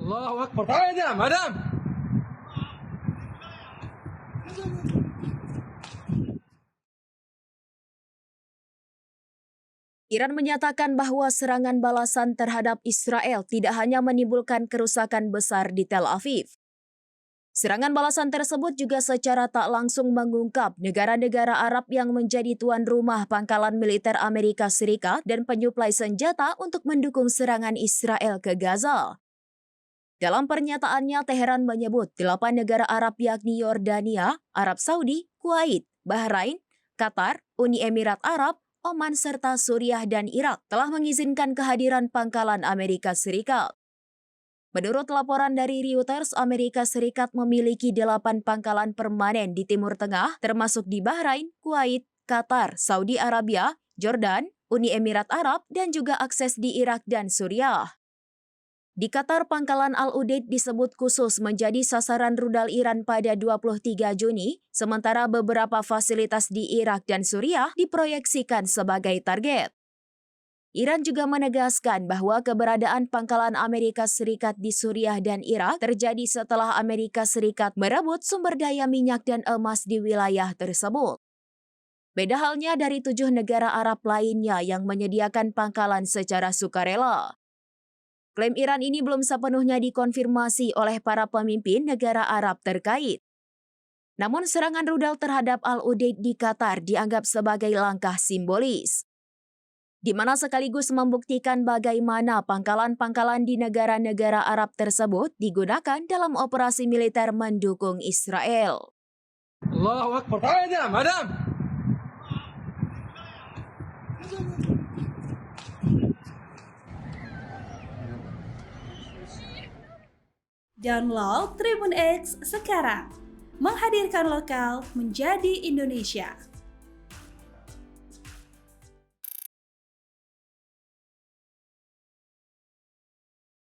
الله أكبر. تعال يا مدام. Iran menyatakan bahwa serangan balasan terhadap Israel tidak hanya menimbulkan kerusakan besar di Tel Aviv. Serangan balasan tersebut juga secara tak langsung mengungkap negara-negara Arab yang menjadi tuan rumah pangkalan militer Amerika Serikat dan penyuplai senjata untuk mendukung serangan Israel ke Gaza. Dalam pernyataannya, Teheran menyebut 8 negara Arab yakni Yordania, Arab Saudi, Kuwait, Bahrain, Qatar, Uni Emirat Arab, Oman serta Suriah dan Irak telah mengizinkan kehadiran pangkalan Amerika Serikat. Menurut laporan dari Reuters, Amerika Serikat memiliki 8 pangkalan permanen di Timur Tengah, termasuk di Bahrain, Kuwait, Qatar, Saudi Arabia, Jordan, Uni Emirat Arab, dan juga akses di Irak dan Suriah. Di Qatar, pangkalan Al-Udeid disebut khusus menjadi sasaran rudal Iran pada 23 Juni, sementara beberapa fasilitas di Irak dan Suriah diproyeksikan sebagai target. Iran juga menegaskan bahwa keberadaan pangkalan Amerika Serikat di Suriah dan Irak terjadi setelah Amerika Serikat merebut sumber daya minyak dan emas di wilayah tersebut. Beda halnya dari 7 negara Arab lainnya yang menyediakan pangkalan secara sukarela. Klaim Iran ini belum sepenuhnya dikonfirmasi oleh para pemimpin negara Arab terkait. Namun serangan rudal terhadap Al-Udeid di Qatar dianggap sebagai langkah simbolis, di mana sekaligus membuktikan bagaimana pangkalan-pangkalan di negara-negara Arab tersebut digunakan dalam operasi militer mendukung Israel. الله أكبر. تعال يا مدام. Download Tribun X sekarang, menghadirkan lokal menjadi Indonesia.